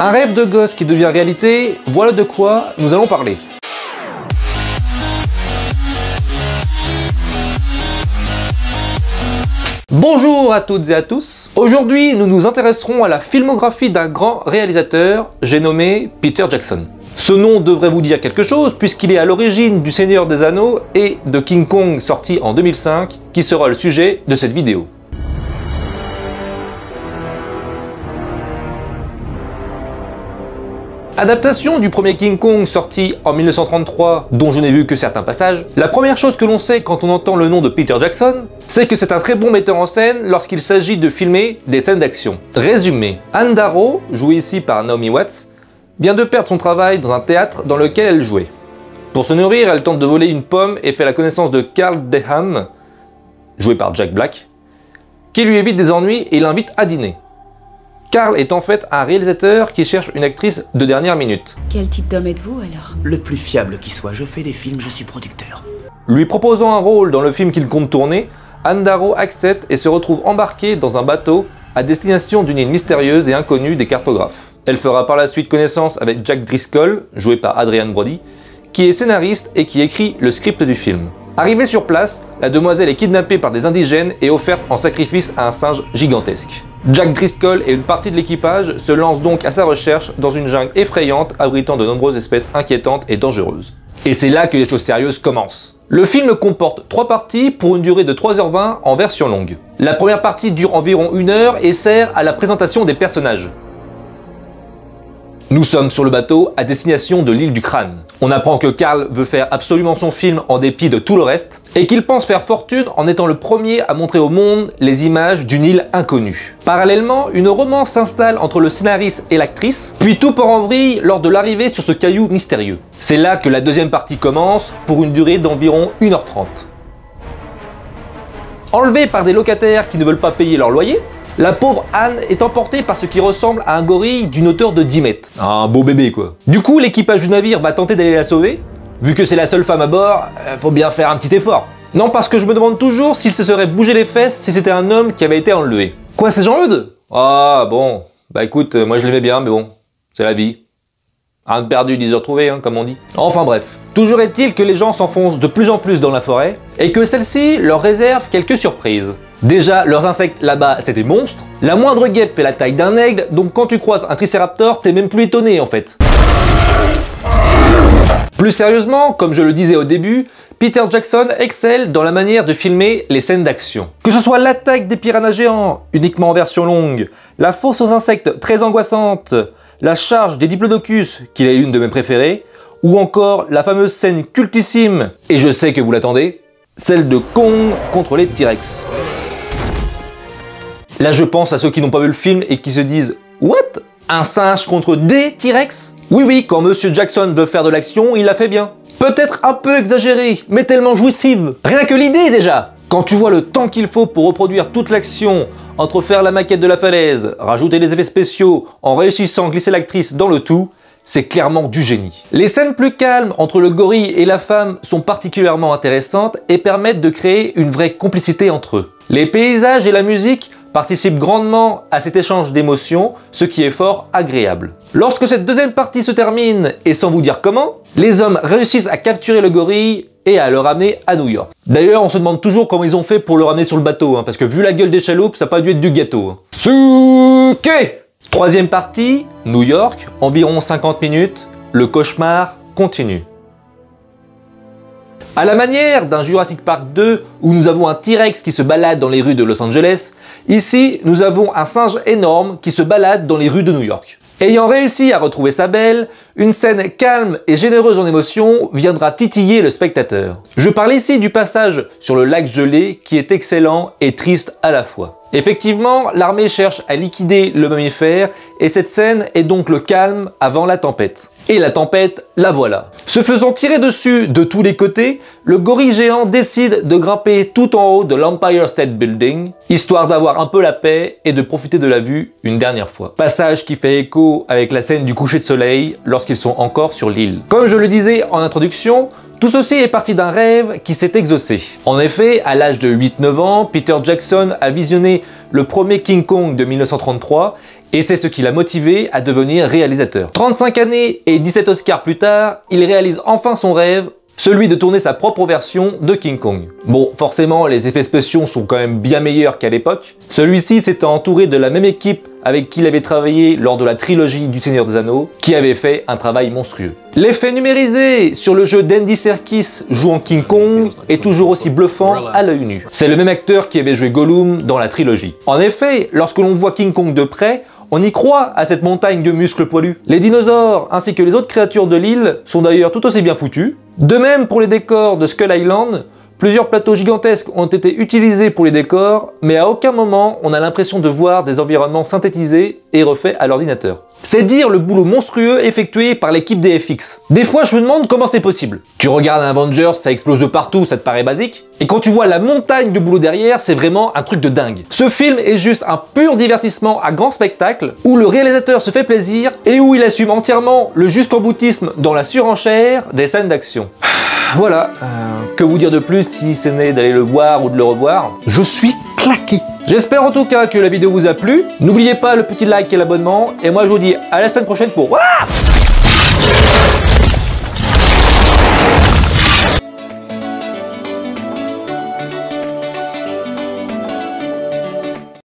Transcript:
Un rêve de gosse qui devient réalité, voilà de quoi nous allons parler. Bonjour à toutes et à tous. Aujourd'hui, nous nous intéresserons à la filmographie d'un grand réalisateur, j'ai nommé Peter Jackson. Ce nom devrait vous dire quelque chose puisqu'il est à l'origine du Seigneur des Anneaux et de King Kong sorti en 2005, qui sera le sujet de cette vidéo. Adaptation du premier King Kong sorti en 1933, dont je n'ai vu que certains passages, la première chose que l'on sait quand on entend le nom de Peter Jackson, c'est que c'est un très bon metteur en scène lorsqu'il s'agit de filmer des scènes d'action. Résumé, Anne Darrow, jouée ici par Naomi Watts, vient de perdre son travail dans un théâtre dans lequel elle jouait. Pour se nourrir, elle tente de voler une pomme et fait la connaissance de Carl Denham, joué par Jack Black, qui lui évite des ennuis et l'invite à dîner. Carl est en fait un réalisateur qui cherche une actrice de dernière minute. Quel type d'homme êtes-vous alors? Le plus fiable qui soit, je fais des films, je suis producteur. Lui proposant un rôle dans le film qu'il compte tourner, Anne Darrow accepte et se retrouve embarquée dans un bateau à destination d'une île mystérieuse et inconnue des cartographes. Elle fera par la suite connaissance avec Jack Driscoll, joué par Adrian Brody, qui est scénariste et qui écrit le script du film. Arrivée sur place, la demoiselle est kidnappée par des indigènes et offerte en sacrifice à un singe gigantesque. Jack Driscoll et une partie de l'équipage se lancent donc à sa recherche dans une jungle effrayante abritant de nombreuses espèces inquiétantes et dangereuses. Et c'est là que les choses sérieuses commencent. Le film comporte 3 parties pour une durée de 3h20 en version longue. La première partie dure environ 1 heure et sert à la présentation des personnages. Nous sommes sur le bateau à destination de l'île du Crâne. On apprend que Carl veut faire absolument son film en dépit de tout le reste et qu'il pense faire fortune en étant le premier à montrer au monde les images d'une île inconnue. Parallèlement, une romance s'installe entre le scénariste et l'actrice, puis tout part en vrille lors de l'arrivée sur ce caillou mystérieux. C'est là que la deuxième partie commence pour une durée d'environ 1h30. Enlevée par des locataires qui ne veulent pas payer leur loyer, la pauvre Anne est emportée par ce qui ressemble à un gorille d'une hauteur de 10 mètres. Un beau bébé quoi. Du coup, l'équipage du navire va tenter d'aller la sauver. Vu que c'est la seule femme à bord, faut bien faire un petit effort. Non, parce que je me demande toujours s'il se serait bougé les fesses si c'était un homme qui avait été enlevé. Quoi, c'est Jean-Eudes? Ah bon, bah écoute, moi je l'aimais bien, mais bon, c'est la vie. Un de perdu, 10 heures trouvées, hein, comme on dit. Enfin bref. Toujours est-il que les gens s'enfoncent de plus en plus dans la forêt, et que celle-ci leur réserve quelques surprises. Déjà, leurs insectes là-bas, c'est des monstres. La moindre guêpe fait la taille d'un aigle, donc quand tu croises un tricéraptor, t'es même plus étonné en fait. Plus sérieusement, comme je le disais au début, Peter Jackson excelle dans la manière de filmer les scènes d'action. Que ce soit l'attaque des piranhas géants, uniquement en version longue, la fosse aux insectes très angoissante, la charge des diplodocus, qui est une de mes préférées, ou encore la fameuse scène cultissime, et je sais que vous l'attendez, celle de Kong contre les T-Rex. Là je pense à ceux qui n'ont pas vu le film et qui se disent « What? Un singe contre des T-Rex ?» Oui, quand Monsieur Jackson veut faire de l'action, il la fait bien. Peut-être un peu exagérée, mais tellement jouissive. Rien que l'idée déjà. Quand tu vois le temps qu'il faut pour reproduire toute l'action, entre faire la maquette de la falaise, rajouter des effets spéciaux, en réussissant à glisser l'actrice dans le tout, c'est clairement du génie. Les scènes plus calmes entre le gorille et la femme sont particulièrement intéressantes et permettent de créer une vraie complicité entre eux. Les paysages et la musique participent grandement à cet échange d'émotions, ce qui est fort agréable. Lorsque cette deuxième partie se termine, et sans vous dire comment, les hommes réussissent à capturer le gorille et à le ramener à New York. D'ailleurs, on se demande toujours comment ils ont fait pour le ramener sur le bateau, parce que vu la gueule des chaloupes, ça n'a pas dû être du gâteau. Suke! Troisième partie, New York, environ 50 minutes, le cauchemar continue. À la manière d'un Jurassic Park 2 où nous avons un T-Rex qui se balade dans les rues de Los Angeles, ici nous avons un singe énorme qui se balade dans les rues de New York. Ayant réussi à retrouver sa belle, une scène calme et généreuse en émotion viendra titiller le spectateur. Je parle ici du passage sur le lac gelé qui est excellent et triste à la fois. Effectivement, l'armée cherche à liquider le mammifère et cette scène est donc le calme avant la tempête. Et la tempête, la voilà. Se faisant tirer dessus de tous les côtés, le gorille géant décide de grimper tout en haut de l'Empire State Building, histoire d'avoir un peu la paix et de profiter de la vue une dernière fois. Passage qui fait écho avec la scène du coucher de soleil lorsqu'ils sont encore sur l'île. Comme je le disais en introduction, tout ceci est parti d'un rêve qui s'est exaucé. En effet, à l'âge de 8-9 ans, Peter Jackson a visionné le premier King Kong de 1933 Et c'est ce qui l'a motivé à devenir réalisateur. 35 années et 17 Oscars plus tard, il réalise enfin son rêve, celui de tourner sa propre version de King Kong. Bon, forcément, les effets spéciaux sont quand même bien meilleurs qu'à l'époque. Celui-ci s'était entouré de la même équipe avec qui il avait travaillé lors de la trilogie du Seigneur des Anneaux, qui avait fait un travail monstrueux. L'effet numérisé sur le jeu d'Andy Serkis jouant King Kong est toujours aussi bluffant à l'œil nu. C'est le même acteur qui avait joué Gollum dans la trilogie. En effet, lorsque l'on voit King Kong de près, on y croit à cette montagne de muscles poilus. Les dinosaures ainsi que les autres créatures de l'île sont d'ailleurs tout aussi bien foutus. De même pour les décors de Skull Island, plusieurs plateaux gigantesques ont été utilisés pour les décors, mais à aucun moment on a l'impression de voir des environnements synthétisés et refaits à l'ordinateur. C'est dire le boulot monstrueux effectué par l'équipe des FX. Des fois je me demande comment c'est possible. Tu regardes un Avengers, ça explose de partout, ça te paraît basique. Et quand tu vois la montagne de boulot derrière, c'est vraiment un truc de dingue. Ce film est juste un pur divertissement à grand spectacle, où le réalisateur se fait plaisir et où il assume entièrement le jusqu'au boutisme dans la surenchère des scènes d'action. Voilà, que vous dire de plus si ce n'est d'aller le voir ou de le revoir. Je suis claqué. J'espère en tout cas que la vidéo vous a plu. N'oubliez pas le petit like et l'abonnement. Et moi je vous dis à la semaine prochaine pour... Voilà.